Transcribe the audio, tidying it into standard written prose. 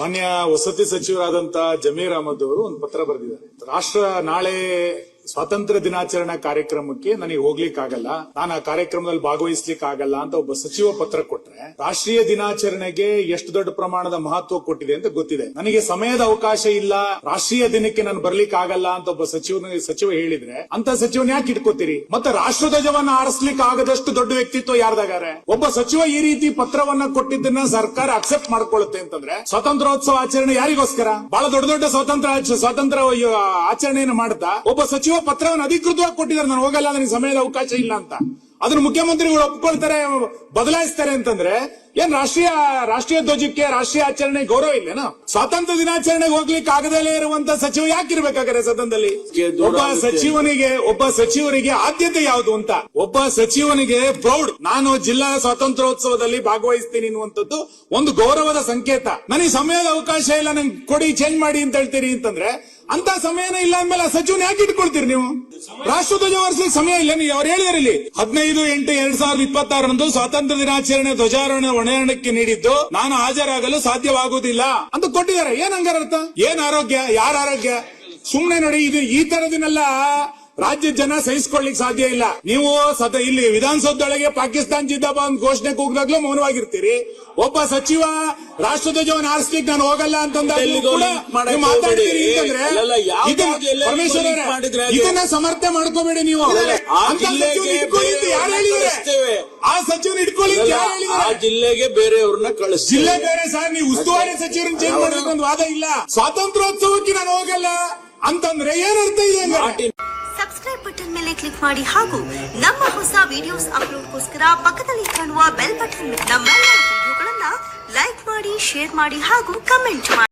ಮಾನ್ಯ ವಸತಿ ಸಚಿವರಾದಂತ ಜಮೀರ್ ಅಹಮದ್ ಅವರು ಒಂದು ಪತ್ರ ಬರೆದಿದ್ದಾರೆ. ರಾಷ್ಟ್ರ ನಾಳೆ ಸ್ವಾತಂತ್ರ್ಯ ದಿನಾಚರಣಾ ಕಾರ್ಯಕ್ರಮಕ್ಕೆ ನನಗೆ ಹೋಗ್ಲಿಕ್ಕೆ ಆಗಲ್ಲ, ನಾನು ಆ ಕಾರ್ಯಕ್ರಮದಲ್ಲಿ ಭಾಗವಹಿಸ್ಲಿಕ್ಕೆ ಆಗಲ್ಲ ಅಂತ ಒಬ್ಬ ಸಚಿವ ಪತ್ರ ಕೊಟ್ರೆ ರಾಷ್ಟ್ರೀಯ ದಿನಾಚರಣೆಗೆ ಎಷ್ಟು ದೊಡ್ಡ ಪ್ರಮಾಣದ ಮಹತ್ವ ಕೊಟ್ಟಿದೆ ಅಂತ ಗೊತ್ತಿದೆ. ನನಗೆ ಸಮಯದ ಅವಕಾಶ ಇಲ್ಲ, ರಾಷ್ಟ್ರೀಯ ದಿನಕ್ಕೆ ನಾನು ಬರ್ಲಿಕ್ಕೆ ಆಗಲ್ಲ ಅಂತ ಒಬ್ಬ ಸಚಿವ ಹೇಳಿದ್ರೆ ಅಂತ ಸಚಿವನ ಯಾಕೆ ಇಟ್ಕೋತೀರಿ? ಮತ್ತೆ ರಾಷ್ಟ್ರಧ್ವಜವನ್ನ ಆರಿಸ್ಲಿಕ್ಕೆ ಆಗದಷ್ಟು ದೊಡ್ಡ ವ್ಯಕ್ತಿತ್ವ ಯಾರ್ದಾಗಾರೆ? ಒಬ್ಬ ಸಚಿವ ಈ ರೀತಿ ಪತ್ರವನ್ನ ಕೊಟ್ಟಿದ್ದನ್ನ ಸರ್ಕಾರ ಅಕ್ಸೆಪ್ಟ್ ಮಾಡ್ಕೊಳ್ಳುತ್ತೆ ಅಂತಂದ್ರೆ ಸ್ವಾತಂತ್ರ್ಯೋತ್ಸವ ಆಚರಣೆ ಯಾರಿಗೋಸ್ಕರ? ಬಹಳ ದೊಡ್ಡ ಸ್ವಾತಂತ್ರ್ಯ ಆಚರಣೆಯನ್ನು ಮಾಡ್ತಾ ಒಬ್ಬ ಸಚಿವ ಪತ್ರವನ್ನು ಅಧಿಕೃತವಾಗಿ ಕೊಟ್ಟಿದ್ದಾರೆ, ನಾನು ಹೋಗಲ್ಲ, ನನಗೆ ಸಮಯದ ಅವಕಾಶ ಇಲ್ಲ ಅಂತ. ಅದನ್ನು ಮುಖ್ಯಮಂತ್ರಿಗಳು ಒಪ್ಕೊಳ್ತಾರೆ, ಬದಲಾಯಿಸ್ತಾರೆ ಅಂತಂದ್ರೆ ಏನ್ ರಾಷ್ಟ್ರೀಯ ಧ್ವಜಕ್ಕೆ ರಾಷ್ಟ್ರೀಯ ಆಚರಣೆ ಗೌರವ ಇಲ್ಲೇನೋ? ಸ್ವಾತಂತ್ರ್ಯ ದಿನಾಚರಣೆಗೆ ಹೋಗ್ಲಿಕ್ಕೆ ಆಗದಲ್ಲೇ ಇರುವಂತ ಸಚಿವ ಯಾಕಿರ್ಬೇಕಾದ್ರೆ ಸದನದಲ್ಲಿ? ಒಬ್ಬ ಸಚಿವರಿಗೆ ಆದ್ಯತೆ ಯಾವುದು ಅಂತ, ಒಬ್ಬ ಸಚಿವನಿಗೆ ಪ್ರೌಡ್, ನಾನು ಜಿಲ್ಲಾ ಸ್ವಾತಂತ್ರ್ಯೋತ್ಸವದಲ್ಲಿ ಭಾಗವಹಿಸ್ತೀನಿ ಅನ್ನುವಂಥದ್ದು ಒಂದು ಗೌರವದ ಸಂಕೇತ. ನನಗೆ ಸಮಯದ ಅವಕಾಶ ಇಲ್ಲ, ನಂಗೆ ಕೊಡಿ, ಚೇಂಜ್ ಮಾಡಿ ಅಂತ ಹೇಳ್ತೀರಿ ಅಂತಂದ್ರೆ ಅಂತ ಸಮಯನೇ ಇಲ್ಲ ಅಂದ್ಮೇಲೆ ಆ ಸಚಿವನ ಯಾಕೆ ಇಟ್ಕೊಳ್ತೀರಿ ನೀವು? ರಾಷ್ಟ್ರಧ್ವಜ ಹೊರಿಸಲಿಕ್ಕೆ ಸಮಯ ಇಲ್ಲ. ನೀವು ಅವ್ರು ಹೇಳಿದಾರೆ ಇಲ್ಲಿ 15/8/2026 ಸ್ವಾತಂತ್ರ್ಯ ದಿನಾಚರಣೆ ಧ್ವಜಾರೋಹಣ ಹೊಣೆಯಾರಣಕ್ಕೆ ನೀಡಿದ್ದು ನಾನು ಹಾಜರಾಗಲು ಸಾಧ್ಯವಾಗುವುದಿಲ್ಲ ಅಂತ ಕೊಟ್ಟಿದ್ದಾರೆ. ಏನ್ ಹಂಗಾರ ಅರ್ಥ? ಏನ್ ಆರೋಗ್ಯ? ಯಾರ ಆರೋಗ್ಯ? ಸುಮ್ನೆ ನೋಡಿ, ಇದು ಈ ತರದನ್ನೆಲ್ಲ ರಾಜ್ಯದ ಜನ ಸಹಿಸಿಕೊಳ್ಳಿಕ್ ಸಾಧ್ಯ ಇಲ್ಲ. ನೀವು ಇಲ್ಲಿ ವಿಧಾನಸೌಧದೊಳಗೆ ಪಾಕಿಸ್ತಾನ್ ಜಿಂದಾಬಾದ್ ಘೋಷಣೆ ಕೂಗಿದಾಗ್ಲೂ ಮೌನವಾಗಿರ್ತೀರಿ. ಒಬ್ಬ ಸಚಿವ ರಾಷ್ಟ್ರಧ್ವಜವನ್ನು ಆರಿಸ್ಲಿಕ್ಕೆ ನಾನು ಹೋಗಲ್ಲ ಅಂತಂದಾಗ್ಲೂ ಕೂಡ ಮಾತಾಡ್ತೀರಿ ಅಂತಂದ್ರೆ ಪರಮೇಶ್ವರ ಇದನ್ನ ಸಮರ್ಥನೆ ಮಾಡ್ಕೋಬೇಡಿ ನೀವು. ಯಾರು ಹೇಳಿದ್ದಾರೆ? ಆ ಸಚಿವನ ಇಟ್ಕೊಳ್ಳಿ ಯಾರು ಹೇಳಿದ್ದಾರೆ? ಜಿಲ್ಲೆಗೆ ಬೇರೆಯವ್ರನ್ನ ಕಳಿಸಿ. ಜಿಲ್ಲೆ ಬೇರೆ ಸರ್, ನೀವು ಉಸ್ತುವಾರಿ ಸಚಿವರನ್ನ ಚೇಂಜ್ ಮಾಡಬೇಕು ಅಂತ ವಾದ ಇಲ್ಲ. ಸ್ವಾತಂತ್ರ್ಯೋತ್ಸವಕ್ಕೆ ನಾನು ಹೋಗಲ್ಲ ಅಂತಂದ್ರೆ ಏನರ್ಥ ಇದೆ? ಸಬ್ಸ್ಕ್ರೈಬ್ ಬಟನ್ ಮೇಲೆ ಕ್ಲಿಕ್ ಮಾಡಿ ಹಾಗೂ ನಮ್ಮ ಹೊಸ ವಿಡಿಯೋಸ್ ಅಪ್ಲೋಡ್ಗೋಸ್ಕರ ಪಕ್ಕದಲ್ಲಿ ಕಾಣುವ ಬೆಲ್ ಬಟನ್ ನಮ್ಮೆಲ್ಲ ವಿಡಿಯೋಗಳನ್ನ ಲೈಕ್ ಮಾಡಿ, ಶೇರ್ ಮಾಡಿ ಹಾಗೂ ಕಮೆಂಟ್ ಮಾಡಿ.